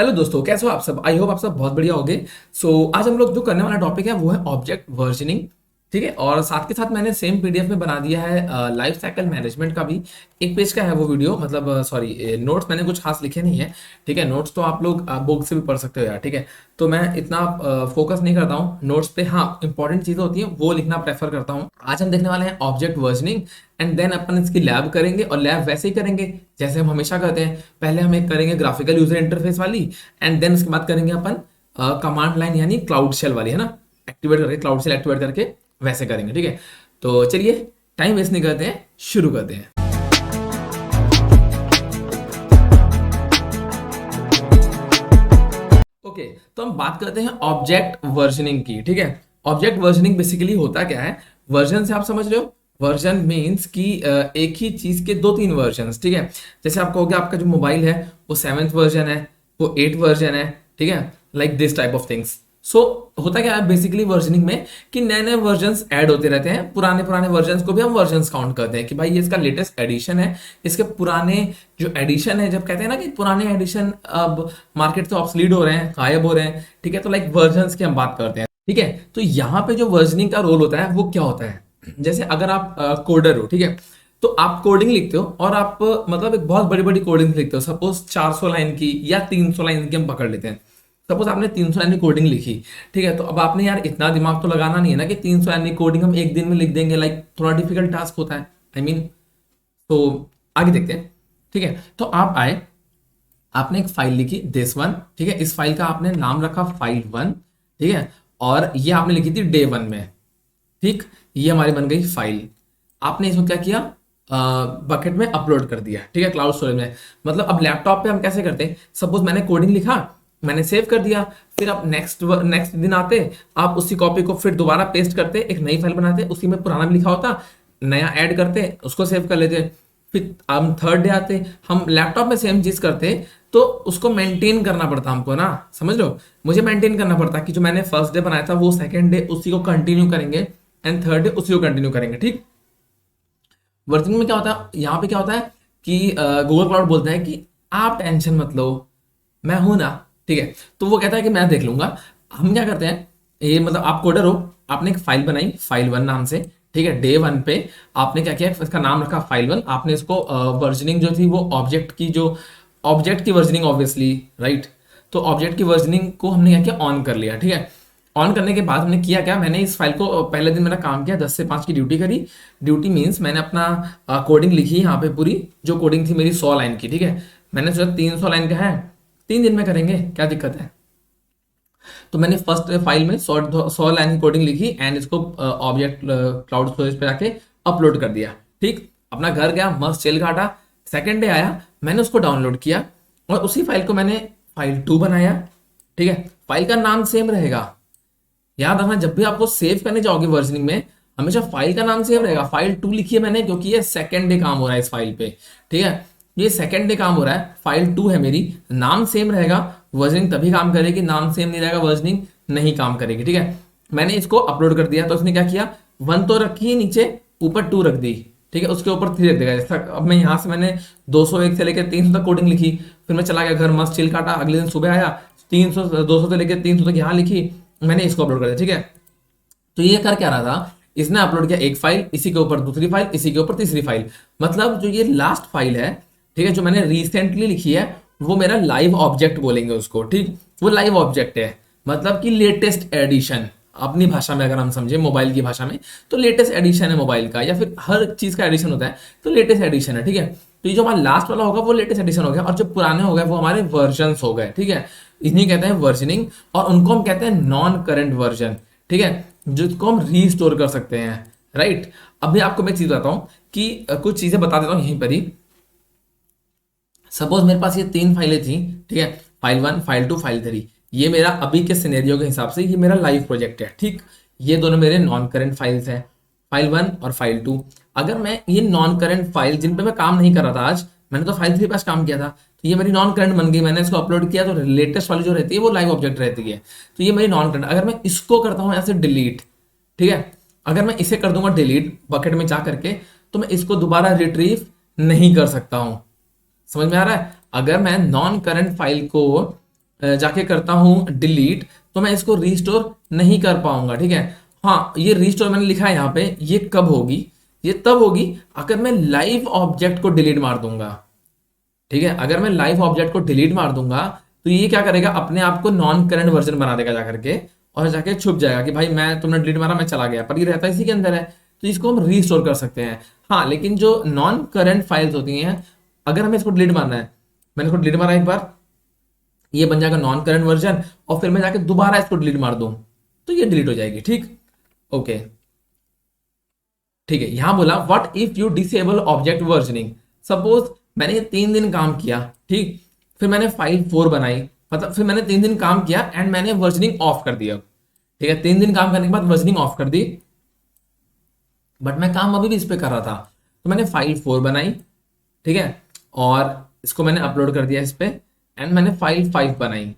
Hello दोस्तों, कैसे हो आप सब। आई होप आप सब बहुत बढ़िया होगे। आज हम लोग जो करने वाला टॉपिक है वो है ऑब्जेक्ट वर्जनिंग। ठीक है, और साथ के साथ मैंने सेम पीडीएफ में बना दिया है लाइफ साइकिल मैनेजमेंट का भी। एक पेज का है वो वीडियो, मतलब सॉरी नोट्स मैंने कुछ खास लिखे नहीं है। ठीक है, नोट्स तो आप लोग बुक से भी पढ़ सकते हो यार। ठीक है, तो मैं इतना फोकस नहीं करता हूँ नोट्स पे। हाँ, इंपॉर्टेंट चीजें होती हैं वो लिखना प्रेफर करता हूँ। आज हम देखने वाले हैं ऑब्जेक्ट वर्जनिंग एंड देन अपन इसकी लैब करेंगे, और लैब वैसे ही करेंगे जैसे हम हमेशा करते हैं। पहले हम एक करेंगे ग्राफिकल यूजर इंटरफेस वाली, एंड देन उसके बाद करेंगे अपन कमांड लाइन यानी क्लाउड शेल वाली, है ना। एक्टिवेट करके, क्लाउड शेल एक्टिवेट करके वैसे करेंगे। ठीक है, तो चलिए टाइम वेस्ट नहीं करते हैं, शुरू करते हैं। ओके, तो हम बात करते हैं ऑब्जेक्ट वर्जनिंग की। ठीक है, ऑब्जेक्ट वर्जनिंग बेसिकली होता क्या है। वर्जन से आप समझ रहे हो, वर्जन मीन्स कि एक ही चीज के दो तीन वर्जन। ठीक है, जैसे आप कहोगे आपका जो मोबाइल है वो 7th वर्जन है, वो 8th वर्जन है। ठीक है, like this type of things. So होता क्या है बेसिकली वर्जनिंग में कि नए नए वर्जन्स ऐड होते रहते हैं। पुराने पुराने वर्जन्स को भी हम वर्जन्स काउंट करते हैं कि भाई ये इसका लेटेस्ट एडिशन है। इसके पुराने जो एडिशन है, जब कहते हैं ना कि पुराने एडिशन अब मार्केट से ऑब्सलीड हो रहे हैं, गायब हो रहे हैं। ठीक है, तो लाइक वर्जन्स की हम बात करते हैं। ठीक है, तो यहाँ पे जो वर्जनिंग का रोल होता है वो क्या होता है। जैसे अगर आप कोडर हो, ठीक है, तो आप कोडिंग लिखते हो और आप मतलब एक बहुत बड़ी बड़ी कोडिंग लिखते हो। सपोज 400 लाइन की या 300 लाइन की हम पकड़ लेते हैं। सपोज आपने 300 लाइन की कोडिंग लिखी। ठीक है, तो अब आपने यार इतना दिमाग तो लगाना नहीं है ना कि 300 लाइन की कोडिंग हम एक दिन में लिख देंगे। लाइक थोड़ा डिफिकल्ट टास्क होता है, आई मीन। तो आगे देखते हैं। ठीक है, तो आप आए, आपने एक फाइल लिखी दिस वन। ठीक है, इस फाइल का आपने नाम रखा फाइल वन। ठीक है, और ये आपने लिखी थी डे वन में। ठीक, ये हमारी बन गई फाइल। आपने इसको क्या किया, बकेट में अपलोड कर दिया। ठीक है, क्लाउड स्टोरेज में। मतलब अब लैपटॉप पे हम कैसे करते हैं, सपोज मैंने कोडिंग लिखा, मैंने सेव कर दिया, फिर आप नेक्स्ट दिन आते, आप उसी कॉपी को फिर दोबारा पेस्ट करते, एक नई फाइल बनाते, उसी में पुराना भी लिखा होता, नया ऐड करते, उसको सेव कर लेते। फिर हम थर्ड डे आते, हम लैपटॉप में सेम चीज करते, तो उसको मेंटेन करना पड़ता हमको ना। समझ लो, मुझे मेंटेन करना पड़ता कि जो मैंने फर्स्ट डे बनाया था वो सेकंड डे उसी को कंटिन्यू करेंगे, एंड थर्ड डे उसी को कंटिन्यू करेंगे। ठीक, वर्किंग में क्या होता है, यहाँ पे क्या होता है कि गूगल क्लाउड बोलता है कि आप टेंशन मत लो, मैं हूं ना। ठीक है, तो वो कहता है कि मैं देख लूंगा। हम क्या करते हैं, ये मतलब आप कोडर हो, आपने एक फाइल बनाई फाइल वन नाम से। ठीक है, डे वन पे आपने क्या किया, इसका नाम रखा फाइल वन। आपने इसको वर्जनिंग जो थी वो ऑब्जेक्ट की वर्जनिंग ऑब्वियसली, राइट। तो ऑब्जेक्ट की वर्जनिंग को हमने क्या किया, ऑन कर लिया। ठीक है, ऑन करने के बाद हमने किया क्या, मैंने इस फाइल को पहले दिन मेरा काम किया, 10 से 5 की ड्यूटी करी। ड्यूटी मीन्स मैंने अपना कोडिंग लिखी यहाँ पे पूरी। जो कोडिंग थी मेरी 100 लाइन की। ठीक है, मैंने सोचा 300 लाइन का है, 3 दिन में करेंगे, क्या दिक्कत है। तो मैंने फर्स्ट फाइल में 100 लाइन की कोडिंग लिखी एंड इसको ऑब्जेक्ट क्लाउड स्टोरेज पे जाके अपलोड कर दिया। ठीक, अपना घर गया, मस्त चिल काटा। सेकेंड डे आया, मैंने उसको डाउनलोड किया और उसी फाइल को मैंने फाइल 2 बनाया। ठीक है, फाइल का नाम सेम रहेगा। याद रखना, जब भी आपको सेव करने जाओगे वर्जनिंग में, हमेशा फाइल का नाम सेव रहेगा। फाइल 2 लिखी है मैंने क्योंकि ये सेकंड डे काम हो रहा है इस फाइल पे। ठीक है, ये सेकंड डे काम हो रहा है, फाइल 2 है मेरी, नाम सेम रहेगा। वर्जनिंग तभी काम करेगी, नाम सेम नहीं रहेगा वर्जनिंग नहीं काम करेगी। ठीक है, मैंने इसको अपलोड कर दिया, तो उसने क्या किया, 1 तो रखी है नीचे, ऊपर 2 रख दी। ठीक है, उसके ऊपर 3 रख देगा। जैसा अब मैं यहाँ से मैंने 201 से लेकर 300 तक कोडिंग लिखी, फिर मैं चला गया घर, मस्त चिल काटा। अगले दिन सुबह आया, 300 200 से लेकर 300 तक यहाँ लिखी, मैंने इसको अपलोड कर दिया। ठीक है, तो ये कर क्या रहा था, इसने अपलोड किया एक फाइल, इसी के ऊपर दूसरी फाइल, इसी के ऊपर तीसरी फाइल। मतलब जो ये लास्ट फाइल है, ठीक है, जो मैंने रिसेंटली लिखी है, वो मेरा लाइव ऑब्जेक्ट बोलेंगे उसको। ठीक, वो लाइव ऑब्जेक्ट है, मतलब कि लेटेस्ट एडिशन। अपनी भाषा में अगर हम समझे, मोबाइल की भाषा में, तो लेटेस्ट एडिशन है मोबाइल का, या फिर हर चीज का एडिशन होता है, तो लेटेस्ट एडिशन है। ठीक है, तो ये जो हमारा लास्ट वाला होगा वो लेटेस्ट एडिशन हो गया, और जो पुराने हो गए वो हमारे वर्जन्स हो गए। ठीक है, इन्हीं कहते हैं वर्जनिंग, और उनको हम कहते हैं नॉन करंट वर्जन। ठीक है, जिसको हम रीस्टोर कर सकते हैं, राइट। अभी आपको मैं एक चीज बताता हूं कि कुछ चीजें बता देता हूं यहीं पर ही। सपोज मेरे पास ये 3 फाइलें थी। ठीक है, फाइल 1, फाइल 2, फाइल 3। ये मेरा अभी के सिनेरियो के हिसाब से ये मेरा लाइव प्रोजेक्ट है। ठीक, ये दोनों मेरे नॉन करंट फाइल्स हैं, फाइल 1 और फाइल 2। अगर मैं ये नॉन करंट फाइल जिन पे मैं काम नहीं कर रहा था आज, मैंने तो फाइल 3 पास काम किया था, तो ये मेरी नॉन करंट बन गई। मैंने इसको अपलोड किया, तो लेटेस्ट वाली जो रहती है वो लाइव ऑब्जेक्ट रहती है, तो ये मेरी नॉन करंट। अगर मैं इसको करता हूँ ऐसे डिलीट, ठीक है, अगर मैं इसे कर दूंगा डिलीट बकेट में जा करके, तो मैं इसको दोबारा रिट्रीव नहीं कर सकता हूं। समझ में आ रहा है। अगर मैं नॉन करंट फाइल को जाके करता हूँ डिलीट, तो मैं इसको रीस्टोर नहीं कर पाऊंगा, ठीक है। हाँ, ये रीस्टोर मैंने लिखा है यहाँ पे, ये कब होगी, ये तब होगी अगर मैं लाइव ऑब्जेक्ट को डिलीट मार दूंगा, ठीक है। अगर मैं लाइव ऑब्जेक्ट को डिलीट मार दूंगा तो ये क्या करेगा, अपने आप को नॉन करंट वर्जन बना देगा जा करके, और जाके छुप जाएगा कि भाई मैं, तुमने डिलीट मारा, मैं चला गया, पर ये रहता इसी के अंदर है। तो इसको हम रीस्टोर कर सकते हैं। हाँ, लेकिन जो नॉन करंट फाइल्स होती हैं, अगर हमें इसको डिलीट मारना है, मैंने इसको डिलीट मारा एक बार, ये बन जाएगा नॉन करंट वर्जन, और फिर मैं जाके दोबारा इसको डिलीट मार दूं तो ये डिलीट हो जाएगी, ठीक। ओके, ठीक है। यहां बोला what if you disable object versioning. Suppose मैंने ये 3 दिन काम किया, ठीक, फिर मैंने फाइल 4 बनाई, मतलब फिर मैंने 3 दिन काम किया एंड मैंने वर्जनिंग ऑफ कर दिया, ठीक है। 3 दिन काम करने के बाद वर्जनिंग ऑफ कर दी, बट मैं काम अभी भी इस पे कर रहा था, तो मैंने फाइल 4 बनाई, ठीक है, और इसको मैंने अपलोड कर दिया इस पे, एंड मैंने फाइल 5 बनाई,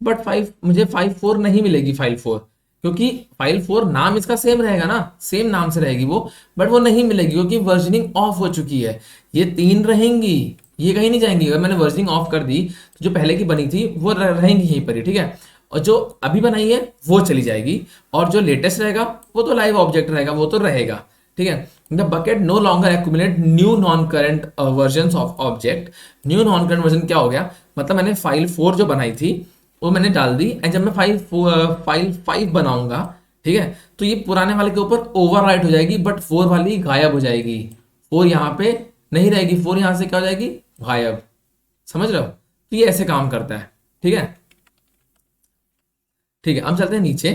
बट मुझे फाइल 4 नहीं मिलेगी, फाइल 4, क्योंकि फाइल 4 नाम इसका सेम रहेगा ना, सेम नाम से रहेगी वो, बट वो नहीं मिलेगी क्योंकि वर्जनिंग ऑफ हो चुकी है। ये 3 रहेंगी, ये कहीं नहीं जाएंगी। अगर मैंने वर्जनिंग ऑफ कर दी तो जो पहले की बनी थी वो रहेंगी यहीं पर ही, ठीक है, और जो अभी बनाई है वो चली जाएगी, और जो लेटेस्ट रहेगा वो तो लाइव ऑब्जेक्ट रहेगा, वो तो रहेगा, ठीक है। The bucket no longer accumulate new non current version of object. New non current version क्या हो गया, मतलब मैंने फाइल 4 जो बनाई थी वो मैंने डाल दी, एंड जब मैं फाइल 5 बनाऊंगा, ठीक है, तो ये पुराने वाले के ऊपर ओवरराइट हो जाएगी, बट 4 वाली गायब हो जाएगी। 4 यहाँ पे नहीं रहेगी, 4 यहाँ से क्या हो जाएगी, गायब। समझ रहे हो, तो ये ऐसे काम करता है, ठीक है। ठीक है, अब चलते हैं नीचे।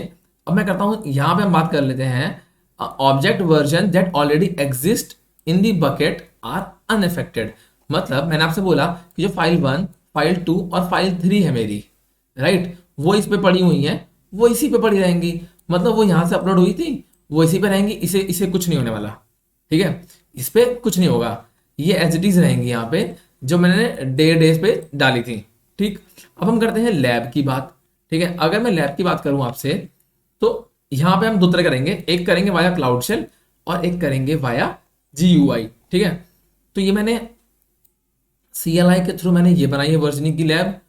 अब मैं करता हूं, यहां पे हम बात कर लेते हैं object version that already exist in the bucket are unaffected. मतलब मैंने आपसे बोला कि जो फाइल 1, फाइल 2 और फाइल 3 है मेरी, राइट, वो इस पे पड़ी हुई है, वो इसी पे पड़ी रहेंगी। मतलब वो यहां से अपलोड हुई थी, वो इसी पे रहेंगी, इसे इसे कुछ नहीं होने वाला, ठीक है, इस पे कुछ नहीं होगा, ये एच डीज रहेंगी यहाँ पे जो मैंने डेज पे डाली थी, ठीक। अब हम करते हैं लैब की बात, ठीक है। अगर मैं लैब की बात करूं आपसे, तो यहां पे हम 2 तरह करेंगे, एक करेंगे वाया क्लाउड शेल और एक करेंगे वाया जीयूआई, ठीक है। तो ये मैंने CLI के थ्रू मैंने ये बनाई है वर्जनिंग की लैब,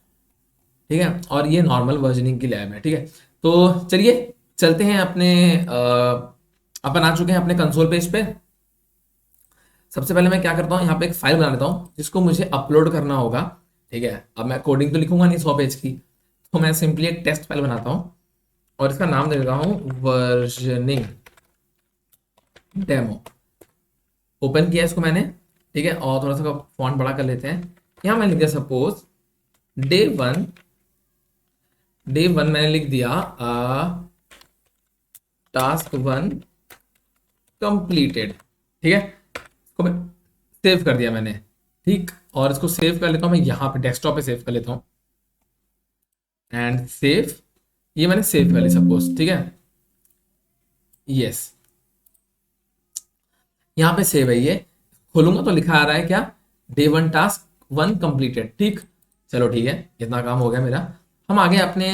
ठीक है, और ये नॉर्मल वर्जनिंग की लैब है, ठीक है। तो चलिए चलते हैं अपने अपन आ चुके हैं अपने कंसोल पेज पे। सबसे पहले मैं क्या करता हूँ, यहाँ पे एक फाइल बना लेता हूँ जिसको मुझे अपलोड करना होगा, ठीक है। अब मैं कोडिंग तो लिखूंगा नहीं 100 पेज की, तो मैं सिंपली एक टेस्ट फाइल बनाता हूँ और इसका नाम दे देता हूँ वर्जनिंग डेमो। ओपन किया इसको मैंने, ठीक है, और थोड़ा सा फॉन्ट बड़ा कर लेते हैं। यहाँ मैं लिख दिया सपोज डे 1 मैंने लिख दिया टास्क 1 कंप्लीटेड, ठीक है। इसको मैं सेव कर दिया मैंने, ठीक, और इसको सेव कर लेता हूँ मैं यहाँ पे डेस्कटॉप पे सेव कर लेता हूँ, एंड सेव, ये मैंने सेव कर ली सपोज, ठीक है, यस, यहाँ पे सेव है। ये खोलूंगा तो लिखा आ रहा है क्या, डे 1 टास्क 1 कंप्लीटेड, ठीक। चलो ठीक है, इतना काम हो गया मेरा। हम आ गए अपने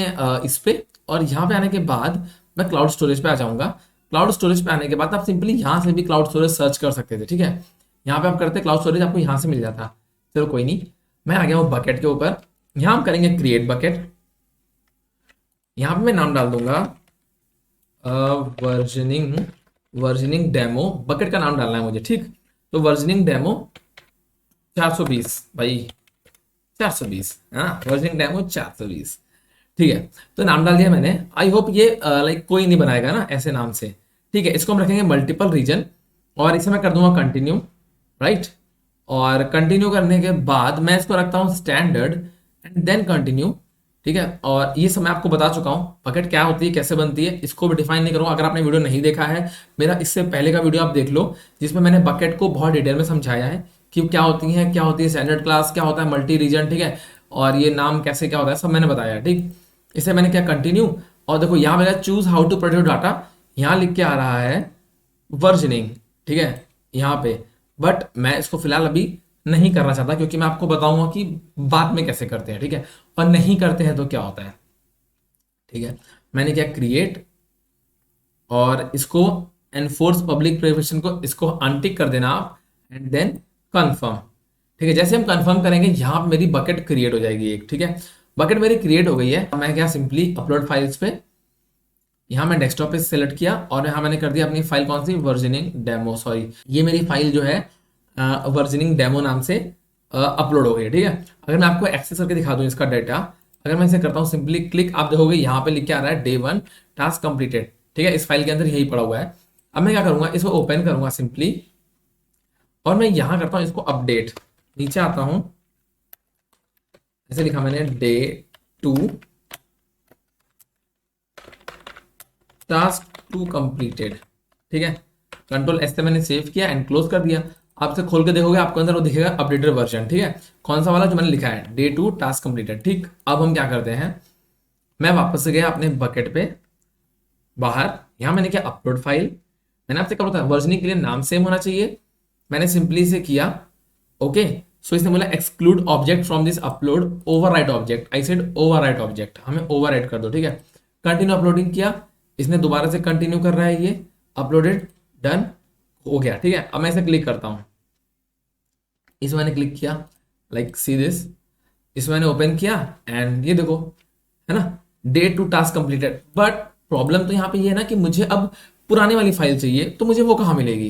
इस पे, और यहाँ पे आने के बाद मैं क्लाउड स्टोरेज पे आ जाऊंगा। क्लाउड स्टोरेज पे आने के बाद आप सिंपली यहाँ से भी क्लाउड स्टोरेज सर्च कर सकते थे, ठीक है। यहाँ पे आप करते क्लाउड स्टोरेज, आपको यहाँ से मिल जाता। चलो कोई नहीं, मैं आ गया हूँ बकेट के ऊपर। यहाँ हम करेंगे क्रिएट बकेट। यहाँ पे मैं नाम डाल दूंगा वर्जनिंग डेमो। बकेट का नाम डालना है मुझे, ठीक। तो वर्जनिंग डेमो 420 भाई, 420, हाँ, वर्जनिंग डेमो 420, ठीक है। तो नाम डाल दिया मैंने। आई होप ये लाइक कोई नहीं बनाएगा ना ऐसे नाम से, ठीक है। इसको हम रखेंगे मल्टीपल रीजन, और इसे मैं कर दूंगा कंटिन्यू, राइट। और कंटिन्यू करने के बाद मैं इसको रखता हूँ स्टैंडर्ड एंड देन कंटिन्यू, ठीक है। और ये सब मैं आपको बता चुका हूँ, बकेट क्या होती है, कैसे बनती है, इसको भी डिफाइन नहीं करूँगा। अगर आपने वीडियो नहीं देखा है मेरा, इससे पहले का वीडियो आप देख लो, जिसमें मैंने बकेट को बहुत डिटेल में समझाया है कि क्या होती है स्टैंडर्ड क्लास, क्या होता है मल्टी रीजन, ठीक है, और ये नाम कैसे क्या होता है सब मैंने बताया, ठीक। इसे मैंने क्या कंटिन्यू, और देखो यहाँ पे choose how to produce data, यहाँ लिख के आ रहा है वर्जनिंग, ठीक है, यहाँ पे। बट मैं इसको फिलहाल अभी नहीं करना चाहता, क्योंकि मैं आपको बताऊंगा कि बाद में कैसे करते हैं, ठीक है, और नहीं करते हैं तो क्या होता है, ठीक है। मैंने क्या क्रिएट, और इसको एनफोर्स पब्लिक प्रोहिबिशन को इसको अनटिक कर देना आप, एंड देन कंफर्म, ठीक है। जैसे हम कंफर्म करेंगे यहाँ पे मेरी बकेट क्रिएट हो जाएगी एक, ठीक है। बकेट मेरी क्रिएट हो गई है। मैं क्या सिंपली अपलोड फाइल्स पे, यहाँ मैं डेस्कटॉप पे सेलेक्ट किया और यहाँ मैंने कर दिया अपनी फाइल कौन सी, वर्जनिंग डेमो, सॉरी ये मेरी फाइल जो है वर्जनिंग डेमो नाम से अपलोड हो गई है। ठीक है, अगर मैं आपको एक्सेस करके दिखा दूँ इसका डाटा, अगर मैं इसे करता हूँ सिंपली क्लिक, आप देखोगे यहाँ पे लिख के आ रहा है डे 1 टास्क कंप्लीटेड। ठीक है, इस फाइल के अंदर यही पड़ा हुआ है। अब मैं क्या करूंगा, इसको ओपन करूंगा सिंपली और मैं यहाँ करता हूँ इसको अपडेट, नीचे आता हूँ, ऐसे लिखा मैंने डे 2 टास्क 2 कंप्लीटेड। ठीक है, कंट्रोल एस से मैंने सेव किया एंड क्लोज कर दिया। आप से खोल के देखोगे आपके अंदर वो दिखेगा अपडेटेड वर्जन। ठीक है, कौन सा वाला, जो मैंने लिखा है डे 2 टास्क कंप्लीटेड। ठीक, अब हम क्या करते हैं, मैं वापस से गया अपने बकेट पे बाहर, यहाँ मैंने क्या अपलोड फाइल, मैंने आपसे कहा था वर्जनिंग के लिए नाम सेम होना चाहिए, मैंने सिंपली से किया ओके। सो इसने बोला exclude object from this upload, overwrite object, I said overwrite object, हमें ओवरराइट कर दो। ठीक है, कंटिन्यू अपलोडिंग किया, इसने दोबारा से कंटिन्यू कर रहा है, ये अपलोडेड, डन हो गया। ठीक है, अब मैं इसे क्लिक करता हूँ, इस मैंने क्लिक किया, लाइक सी दिस, इस मैंने ओपन किया एंड ये देखो, है ना, day 2 task completed. But problem तो यहाँ पे ये है ना कि मुझे अब पुराने वाली फाइल चाहिए, तो मुझे वो कहाँ मिलेगी,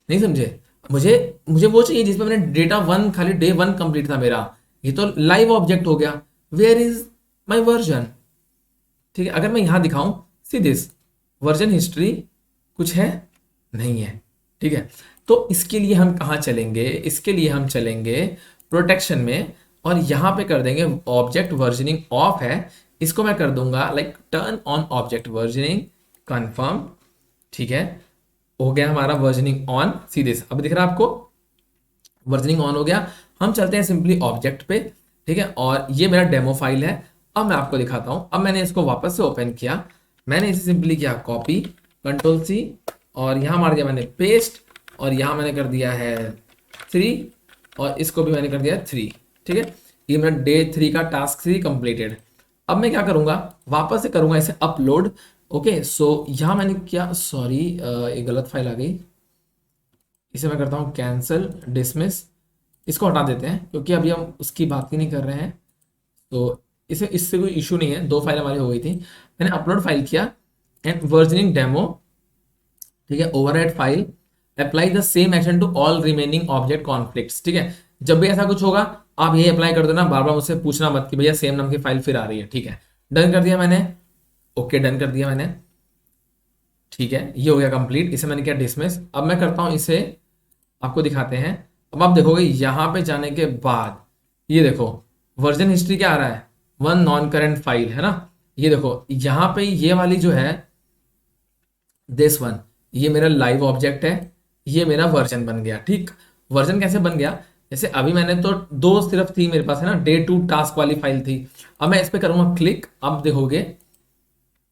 नहीं समझे, मुझे मुझे वो चाहिए जिसमें मैंने डेटा 1, खाली डे 1 कंप्लीट था मेरा, ये तो लाइव ऑब्जेक्ट हो गया, वेयर इज माई वर्जन। ठीक है, अगर मैं यहां दिखाऊं सी दिस वर्जन हिस्ट्री, कुछ है नहीं है। ठीक है, तो इसके लिए हम कहाँ चलेंगे, इसके लिए हम चलेंगे प्रोटेक्शन में और यहां पे कर देंगे ऑब्जेक्ट वर्जनिंग ऑफ है, इसको मैं कर दूंगा like turn on object versioning, confirm. ठीक है, हो गया हमारा वर्जनिंग ऑन, सी दिस, अब दिख रहा है आपको वर्जनिंग ऑन हो गया। हम चलते हैं सिंपली ऑब्जेक्ट पे। ठीक है, और ये मेरा डेमो फाइल है, अब मैं आपको दिखाता हूं। अब मैंने इसको वापस से ओपन किया, मैंने इसे सिंपली किया कॉपी, कंट्रोल सी, और यहां मार दिया मैंने पेस्ट, और यहां मैंने कर दिया है 3, और इसको भी मैंने कर दिया 3। ठीक है, ये मेरा डे 3 का टास्क 3 कंप्लीटेड। अब मैं क्या करूंगा, वापस से करूंगा इसे अपलोड। ओके, सो यहां मैंने क्या, सॉरी एक गलत फाइल आ गई, इसे मैं करता हूँ कैंसिल डिसमिस, इसको हटा देते हैं क्योंकि अभी हम उसकी बात ही नहीं कर रहे हैं, तो इसे इससे कोई इशू नहीं है, 2 फाइल हमारी हो गई थी। मैंने अपलोड फाइल किया एंड वर्जनिंग डेमो, ठीक है, overwrite file, apply the same action to all remaining object conflicts. ठीक है, जब भी ऐसा कुछ होगा आप यही अप्लाई कर देना, बार बार मुझसे पूछना मत कि भैया सेम नाम की फाइल फिर आ रही है। ठीक है, डन कर दिया मैंने, ओके डन कर दिया मैंने। ठीक है, ये हो गया कंप्लीट, इसे मैंने किया डिसमिस। अब मैं करता हूँ इसे, आपको दिखाते हैं। अब आप देखोगे यहाँ पे जाने के बाद ये देखो वर्जन हिस्ट्री क्या आ रहा है, 1 नॉन करेंट फाइल, है ना। ये देखो यहाँ पे ये वाली जो है दिस वन, ये मेरा लाइव ऑब्जेक्ट है, ये मेरा वर्जन बन गया। ठीक, वर्जन कैसे बन गया, जैसे अभी मैंने तो 2 सिर्फ थी मेरे पास, है ना, डे 2 टास्क वाली फाइल थी। अब मैं इस पर करूंगा क्लिक, अब देखोगे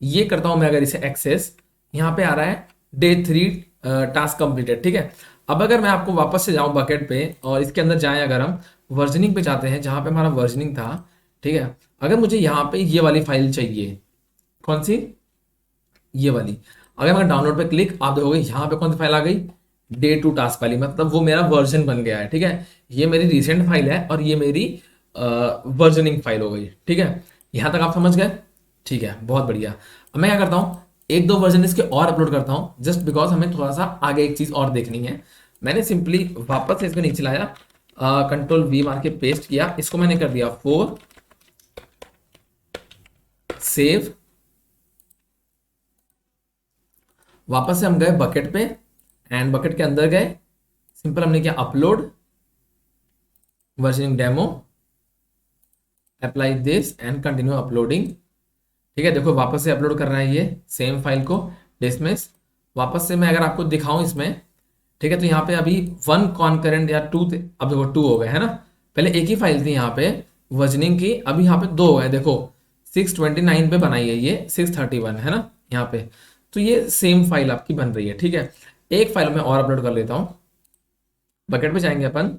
ये करता हूं मैं, अगर इसे एक्सेस, यहाँ पे आ रहा है डे 3 टास्क कंप्लीटेड। ठीक है, अब अगर मैं आपको वापस से जाऊं बकेट पे और इसके अंदर जाएं, अगर हम वर्जनिंग पे जाते हैं जहां पे हमारा वर्जनिंग था, ठीक है, अगर मुझे यहाँ पे ये वाली फाइल चाहिए, कौन सी, ये वाली, अगर मैं डाउनलोड पे क्लिक, आप देखोगे यहाँ पे कौन सी फाइल आ गई, डे 2 टास्क वाली, मतलब वो मेरा वर्जन बन गया है। ठीक है, ये मेरी रिसेंट फाइल है और ये मेरी वर्जनिंग फाइल हो गई। ठीक है, यहाँ तक आप समझ गए, ठीक है, बहुत बढ़िया। अब मैं क्या करता हूँ, 1-2 वर्जन इसके और अपलोड करता हूँ, जस्ट बिकॉज हमें थोड़ा सा आगे एक चीज और देखनी है। मैंने सिंपली वापस से इसको नीचे लाया, कंट्रोल वी मार के पेस्ट किया, इसको मैंने कर दिया 4, सेव, वापस से हम गए बकेट पे एंड बकेट के अंदर गए, सिंपल हमने किया upload versioning demo, apply this and continue uploading. ठीक है, देखो वापस से अपलोड कर रहा है ये सेम फाइल को, डिसमिस। वापस से मैं अगर आपको दिखाऊं इसमें, ठीक है, तो यहाँ पे अभी 1 कॉन्करेंट या 2 थे, अब देखो 2 हो गए, है ना। पहले एक ही फाइल थी यहाँ पे वर्जनिंग की, अभी यहाँ पे 2 हो गए, देखो 629 पे बनाई है ये, 631 है ना यहाँ पे, तो ये सेम फाइल आपकी बन रही है। ठीक है, एक फाइल में और अपलोड कर लेता हूँ, बकेट पे जाएंगे अपन,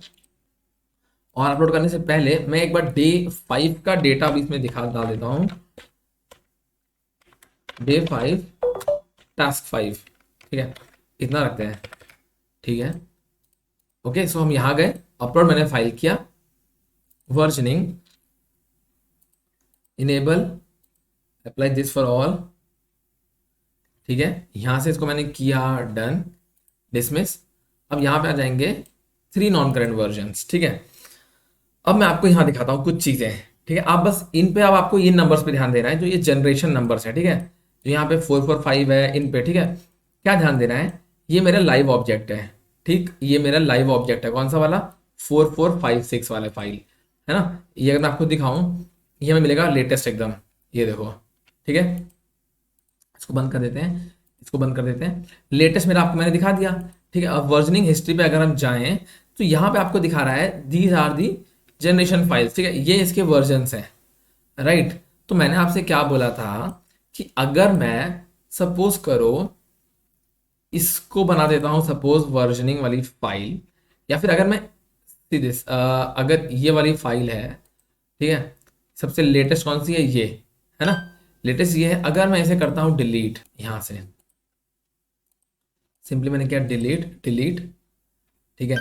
और अपलोड करने से पहले मैं एक बार डे 5 का डेटा भी इसमें दिखा डाल देता हूँ, डे 5 टास्क 5। ठीक है, इतना रखते हैं। ठीक है, ओके, सो हम यहाँ गए, अपलोड मैंने फाइल किया, versioning enable apply this for all, ठीक है। यहां से इसको मैंने किया डन, डिसमिस। अब यहां पे आ जाएंगे 3 नॉन करेंट वर्जन्स, ठीक है। अब मैं आपको यहां दिखाता हूं कुछ चीजें, ठीक है। आप बस इन पे, अब आपको इन नंबर्स पे ध्यान देना है जो ये जनरेशन नंबर्स है, ठीक है। जो यहाँ पे 445 है, इन पे, ठीक है। क्या ध्यान देना है, ये मेरा लाइव ऑब्जेक्ट है, ठीक। ये मेरा लाइव ऑब्जेक्ट है, कौन सा वाला, 4456 वाला फाइल, है ना। ये अगर मैं आपको दिखाऊं, ये हमें मिलेगा लेटेस्ट एकदम, ये देखो, ठीक है। इसको बंद कर देते हैं, इसको बंद कर देते हैं। लेटेस्ट मेरा आपको मैंने दिखा दिया, ठीक है। अब वर्जनिंग हिस्ट्री पे अगर हम जाएं तो यहाँ पे आपको दिखा रहा है these are the generation files, ठीक है। ये इसके वर्जन्स हैं, राइट। तो मैंने आपसे क्या बोला था कि अगर मैं सपोज करो इसको बना देता हूं सपोज वर्जनिंग वाली फाइल, या फिर अगर मैं सीधे अगर ये वाली फाइल है, ठीक है। सबसे लेटेस्ट कौन सी है, ये है ना, लेटेस्ट ये है। अगर मैं इसे करता हूं डिलीट, यहां से सिंपली मैंने क्या डिलीट डिलीट, ठीक है।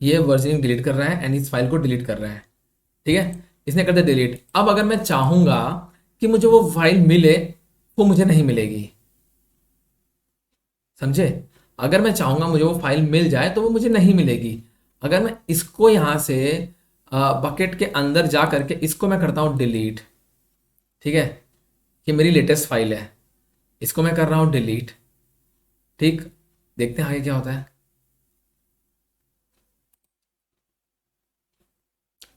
ये वर्जनिंग डिलीट कर रहा है एंड इस फाइल को डिलीट कर रहा है, ठीक है। इसने कर दिया डिलीट। अब अगर मैं चाहूंगा कि मुझे वो फाइल मिले, वो मुझे नहीं मिलेगी, समझे। अगर मैं चाहूंगा मुझे वो फाइल मिल जाए तो वो मुझे नहीं मिलेगी। अगर मैं इसको यहां से बकेट के अंदर जा करके इसको मैं करता हूं डिलीट, ठीक है। ये मेरी लेटेस्ट फाइल है, इसको मैं कर रहा हूं डिलीट, ठीक। देखते हैं आगे क्या होता है,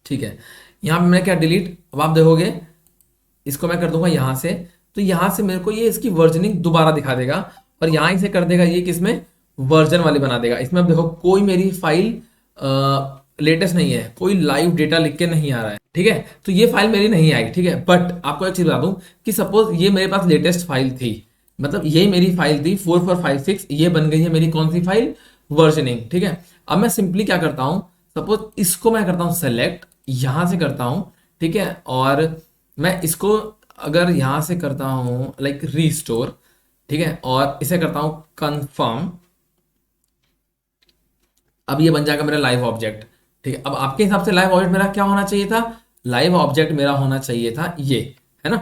ठीक है। यहां पे मैं क्या डिलीट, अब आप देखोगे इसको मैं कर दूंगा यहां से, तो यहां से मेरे को ये इसकी वर्जनिंग दोबारा दिखा देगा, और यहां से कर देगा ये किसमें, वर्जन वाली बना देगा। इसमें अब देखो कोई मेरी फाइल लेटेस्ट नहीं है, कोई लाइव डेटा लिख के नहीं आ रहा है, ठीक है। तो ये फाइल मेरी नहीं आई, ठीक है। बट आपको एक चीज बता दूं कि सपोज ये मेरे पास लेटेस्ट फाइल थी, मतलब ये मेरी फाइल थी 4456, ये बन गई है मेरी कौन सी फाइल, वर्जनिंग, ठीक है। अब मैं सिंपली क्या करता हूं, सपोज इसको मैं करता हूं सेलेक्ट, यहां से करता हूं, ठीक है। और मैं इसको अगर यहां से करता हूं लाइक रीस्टोर, ठीक है, और इसे करता हूं कंफर्म, अब ये बन जाएगा मेरा लाइव ऑब्जेक्ट, ठीक है। अब आपके हिसाब से लाइव ऑब्जेक्ट मेरा क्या होना चाहिए था, लाइव ऑब्जेक्ट मेरा होना चाहिए था ये, है ना,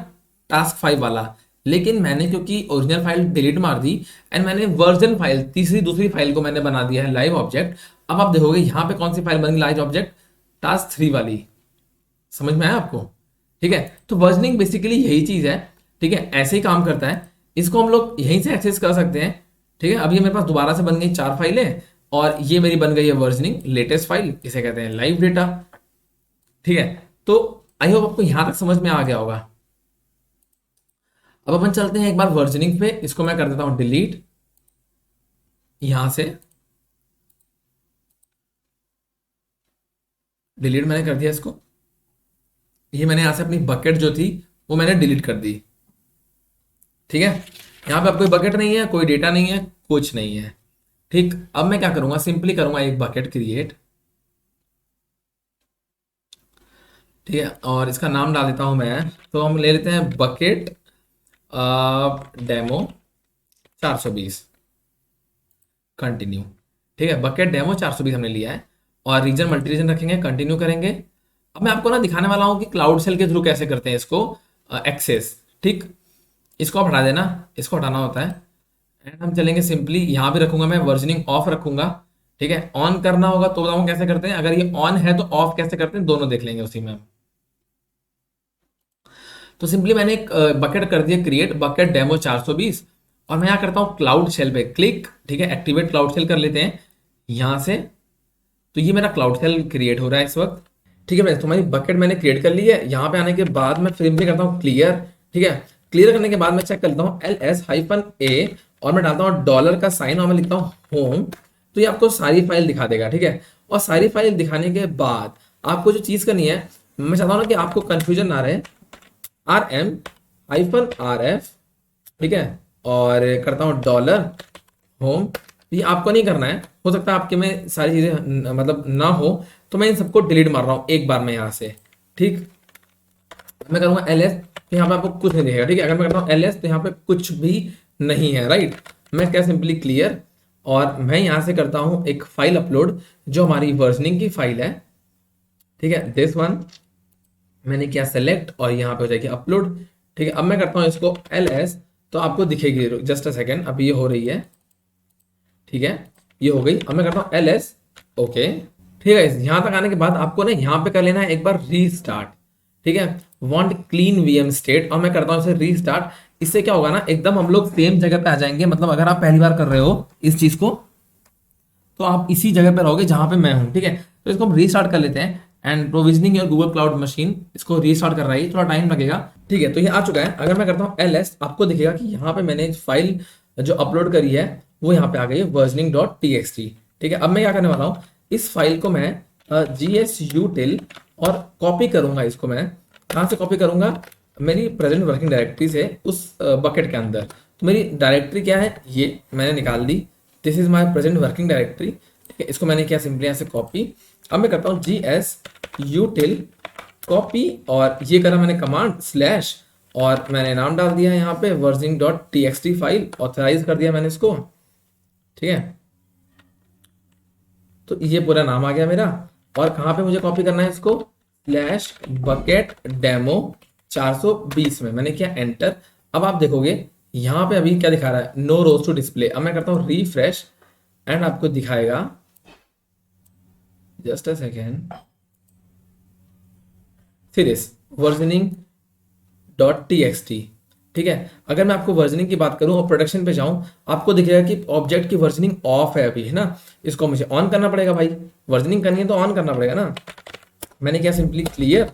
टास्क 5 वाला। लेकिन मैंने क्योंकि ओरिजिनल फाइल डिलीट मार दी एंड मैंने वर्जन फाइल, तीसरी दूसरी फाइल को मैंने बना दिया है लाइव ऑब्जेक्ट। अब आप देखोगे यहां पे कौन सी फाइल बन गई लाइव ऑब्जेक्ट, टास्क 3 वाली। समझ में आया आपको, ठीक है। तो वर्जनिंग बेसिकली यही चीज है, ठीक है, ऐसे ही काम करता है। इसको हम लोग यहीं से एक्सेस कर सकते हैं, ठीक है। अब ये मेरे पास दोबारा से बन गई 4 फाइलें, और ये मेरी बन गई है वर्जनिंग लेटेस्ट फाइल, इसे कहते हैं लाइव डेटा, ठीक है। तो आई होप आपको यहां तक समझ में आ गया होगा। अब अपन चलते हैं एक बार वर्जनिंग पे, इसको मैं कर देता हूं डिलीट, यहां से डिलीट मैंने कर दिया इसको। ये मैंने यहां से अपनी बकेट जो थी वो मैंने डिलीट कर दी, ठीक है। यहां पे अब कोई बकेट नहीं है, कोई डेटा नहीं है, कुछ नहीं है, ठीक। अब मैं क्या करूंगा, सिंपली करूंगा एक बकेट क्रिएट, ठीक है। और इसका नाम डाल देता हूं मैं, तो हम ले लेते हैं बकेट डेमो 420 कंटिन्यू, ठीक है। बकेट डेमो 420 हमने लिया है, और रीजन मल्टी रीजन रखेंगे, कंटिन्यू करेंगे। अब मैं आपको ना दिखाने वाला हूं कि क्लाउड सेल के थ्रू कैसे करते हैं इसको एक्सेस, ठीक। इसको आप हटा देना, इसको हटाना होता है, एंड हम चलेंगे सिंपली यहाँ पे रखूंगा मैं वर्जनिंग ऑफ रखूंगा, ठीक है। ऑन करना होगा तो बताऊँ कैसे करते हैं, अगर ये ऑन है तो ऑफ कैसे करते हैं, दोनों देख लेंगे उसी में। तो सिंपली मैंने एक बकेट कर दिया क्रिएट, बकेट डेमो 420, और मैं यहाँ करता हूँ क्लाउड शेल पे क्लिक, ठीक है। एक्टिवेट क्लाउड शेल कर लेते हैं यहाँ से, तो ये मेरा क्लाउड शेल क्रिएट हो रहा है इस वक्त, ठीक है। तो हमारी बकेट मैंने क्रिएट कर ली है। यहाँ पे आने के बाद मैं सिंपली करता हूँ क्लियर, ठीक है। क्लियर करने के बाद मैं चेक करता हूँ LS-A, और मैं डालता हूँ डॉलर का साइन, और मैं लिखता हूँ होम, तो ये आपको सारी फाइल दिखा देगा, ठीक है। और सारी फाइल दिखाने के बाद आपको जो चीज करनी है, मैं चाहता हूँ ना कि आपको कंफ्यूजन ना रहे, RM-RF, ठीक है, और करता हूँ डॉलर होम। ये आपको नहीं करना है, हो सकता है आपके में सारी चीजें मतलब ना हो, तो मैं इन सबको डिलीट मार रहा हूँ एक बार में यहाँ से, ठीक। मैं करूंगा LS, तो यहाँ पे आपको कुछ नहीं दिखेगा, ठीक है। अगर मैं करता हूँ LS तो यहाँ पे कुछ भी नहीं है, राइट। मैं क्या सिंपली क्लियर, और मैं यहाँ से करता हूँ एक फाइल अपलोड जो हमारी वर्जनिंग की फाइल है, ठीक है, दिस वन, मैंने किया सेलेक्ट और यहाँ पे हो जाएगी अपलोड। ठीक है, अब मैं करता हूँ इसको ls, तो आपको दिखेगी, जस्ट अ सेकेंड, अभी ये हो रही है। ठीक है, ये हो गई। अब मैं करता हूँ ls, ओके। ठीक है, यहाँ तक आने के बाद आपको ना यहाँ पे कर लेना है एक बार रीस्टार्ट। ठीक है, वांट क्लीन वीएम स्टेट, और मैं करता हूँ इसे रीस्टार्ट। इससे क्या होगा ना, एकदम हम लोग सेम जगह पे आ जाएंगे। मतलब अगर आप पहली बार कर रहे हो इस चीज को, तो आप इसी जगह पे रहोगे जहां पे मैं हूं। ठीक है, तो इसको हम रीस्टार्ट कर लेते हैं। And provisioning your Google cloud machine, इसको रीस्टार्ट कर रहा है, थोड़ा टाइम लगेगा। ठीक है, तो ये आ चुका है। अगर मैं करता हूँ ls, आपको दिखेगा कि यहाँ पे मैंने फाइल जो अपलोड करी है वो यहाँ पे आ गई है, versioning.txt। ठीक है, अब मैं क्या करने वाला हूँ, इस फाइल को मैं gsutil और कॉपी करूंगा। इसको मैं कहाँ से कॉपी करूंगा, मेरी प्रेजेंट वर्किंग डायरेक्टरी से उस बकेट के अंदर। तो मेरी डायरेक्टरी क्या है, ये मैंने निकाल दी, this is my present working directory. ठीक है, इसको मैंने किया सिंपली ऐसे कॉपी। अब मैं करता हूँ gsutil कॉपी, और ये करा मैंने कमांड स्लैश, और मैंने नाम डाल दिया है यहाँ पे versioning.txt फाइल, ऑथराइज कर दिया मैंने इसको। ठीक है, तो ये पूरा नाम आ गया मेरा। और कहाँ पे मुझे कॉपी करना है इसको, स्लैश बकेट डेमो 420 में मैंने किया एंटर। अब आप देखोगे यहाँ पे अभी क्या दिखा रहा है, नो रोज टू डिस्प्ले। अब मैं करता हूँ रिफ्रेश एंड आपको दिखाएगा, just a second, see this versioning.txt। ठीक है, अगर मैं आपको वर्जनिंग की बात करूं और प्रोडक्शन पे जाऊं, आपको दिखेगा कि ऑब्जेक्ट की वर्जनिंग ऑफ है अभी, है ना। इसको मुझे ऑन करना पड़ेगा भाई, वर्जनिंग करनी है तो ऑन करना पड़ेगा ना। मैंने किया सिंपली क्लियर,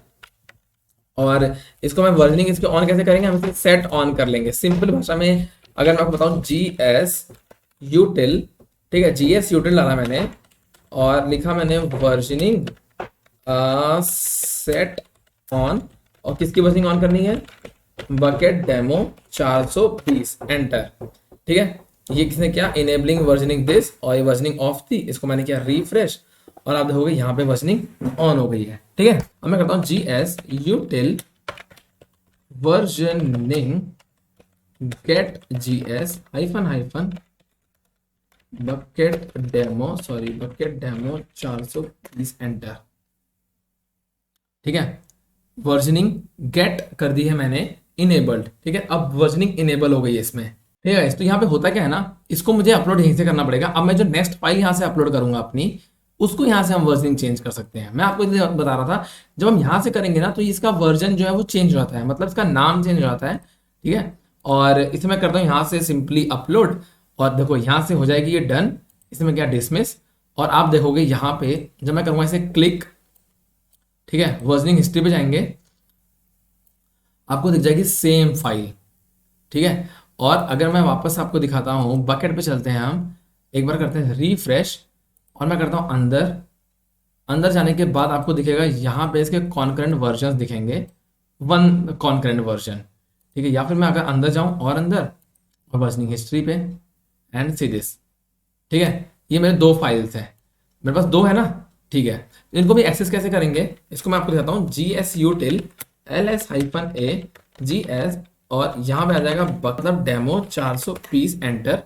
और इसको मैं वर्जनिंग इसके ऑन कैसे करेंगे, हम इसे सेट ऑन कर लेंगे सिंपल भाषा में। अगर मैं आपको बताऊं gsutil, ठीक है, gsutil डाला मैंने और लिखा मैंने वर्जनिंग सेट ऑन, और किसकी वर्जनिंग ऑन करनी है, बकेट डेमो 420 एंटर। ठीक है, ये किसने किया, इनेबलिंग वर्जनिंग दिस, और ये वर्जनिंग ऑफ थी, इसको मैंने किया रिफ्रेश, और आप देखोगे यहाँ पे वर्जनिंग ऑन हो गई है। ठीक है, अब मैं करता हूँ gsutil versioning get gs hyphen hyphen bucket demo, sorry bucket demo 420 enter. ठीक है, वर्जनिंग गेट कर दी है मैंने इनेबल्ड। ठीक है, अब वर्जनिंग इनेबल हो गई है इसमें। ठीक है, तो यहाँ पे होता क्या है ना, इसको मुझे अपलोड यहीं से करना पड़ेगा। अब मैं जो नेक्स्ट फाइल यहाँ से अपलोड करूंगा अपनी, उसको यहाँ से हम वर्जनिंग चेंज कर सकते हैं। मैं आपको इसलिए बता रहा था, जब हम यहाँ से करेंगे ना, तो इसका वर्जन जो है वो चेंज हो जाता है, मतलब इसका नाम चेंज हो जाता है। ठीक है, और इसे मैं करता हूँ यहाँ से सिंपली अपलोड, और देखो यहाँ से हो जाएगी ये डन। इसमें क्या डिसमिस, और आप देखोगे यहाँ पे जब मैं करूँगा इसे क्लिक, ठीक है, वर्जनिंग हिस्ट्री पे जाएंगे, आपको दिख जाएगी सेम फाइल। ठीक है, और अगर मैं वापस आपको दिखाता हूँ, बकेट पे चलते हैं हम, एक बार करते हैं रिफ्रेश, और मैं करता हूँ अंदर। अंदर जाने के बाद आपको दिखेगा यहाँ पे इसके कॉन्करेंट वर्जन दिखेंगे, वन कॉन्करेंट वर्जन। ठीक है, या फिर मैं अगर अंदर जाऊँ और अंदर, और वर्जनिंग हिस्ट्री पे एंड सी दिस। ठीक है, ये मेरे दो फाइल्स हैं, मेरे पास दो है ना। ठीक है, इनको भी एक्सेस कैसे करेंगे, इसको मैं आपको दिखाता हूँ, gsutil ls-a gs, और यहाँ पे आ जाएगा मतलब डेमो 420 एंटर।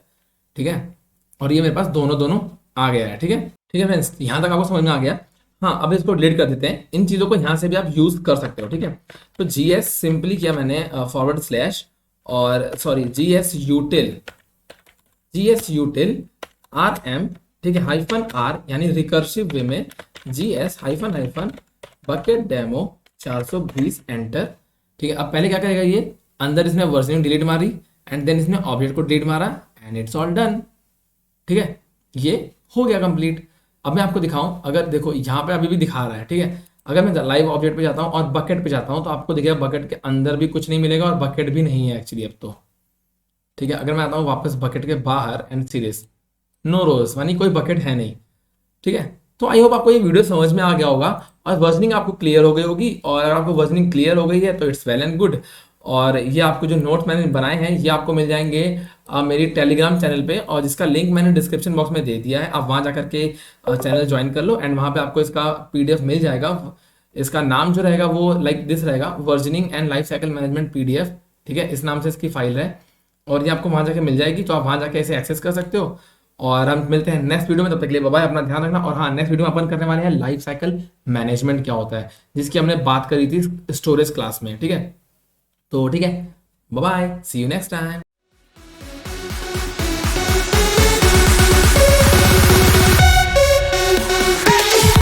ठीक है, और ये मेरे पास दोनों दोनों आ गया है। ठीक है, ठीक है फ्रेंड्स, यहाँ तक आपको समझ में आ गया। हाँ, अब इसको डिलीट कर देते हैं। इन चीज़ों को यहाँ से भी आप यूज़ कर सकते हो। ठीक है, तो gs सिंपली किया मैंने फॉरवर्ड स्लैश, और सॉरी gsutil rm, ठीक है, हाइफन आर, यानी रिकर्सिव वे में gs hyphen hyphen bucket demo 420 enter. ठीक है, अब पहले क्या करेगा ये, अंदर इसने वर्जनिंग डिलीट मारी, एंड देन इसने ऑब्जेक्ट को डिलीट मारा, एंड इट्स ऑल डन। ठीक है, ये हो गया कंप्लीट। अब मैं आपको दिखाऊं, अगर देखो यहाँ पे अभी भी दिखा रहा है। ठीक है, अगर मैं लाइव ऑब्जेक्ट पे जाता हूँ और बकेट पे जाता हूँ, तो आपको दिखेगा बकेट के अंदर भी कुछ नहीं मिलेगा, और बकेट भी नहीं है एक्चुअली अब तो। ठीक है, अगर मैं आता हूँ वापस बकेट के बाहर एंड सीरीज, नो रोज, यानी कोई बकेट है नहीं। ठीक है, तो आई होप आपको ये वीडियो समझ में आ गया होगा, और वर्जनिंग आपको क्लियर हो गई होगी। और अगर आपको वर्जनिंग क्लियर हो गई है तो इट्स वेल एंड गुड। और ये आपको जो नोट्स मैंने बनाए हैं, ये आपको मिल जाएंगे मेरी टेलीग्राम चैनल पे, और जिसका लिंक मैंने डिस्क्रिप्शन बॉक्स में दे दिया है। आप वहाँ जा करके चैनल ज्वाइन कर लो, एंड वहाँ पे आपको इसका PDF मिल जाएगा। इसका नाम जो रहेगा वो लाइक दिस रहेगा, versioning and life cycle management PDF। ठीक है, इस नाम से इसकी फाइल है, और ये आपको वहाँ जाके मिल जाएगी, तो आप वहाँ जाके इसे एक्सेस कर सकते हो। और हम मिलते हैं नेक्स्ट वीडियो में, तब तक के लिए बाय बाय, अपना ध्यान रखना। और हाँ, नेक्स्ट वीडियो में अपन करने वाले हैं लाइफ साइकिल मैनेजमेंट क्या होता है, जिसकी हमने बात करी थी स्टोरेज क्लास में, ठीक है। तो ठीक है, bye bye, see you next time.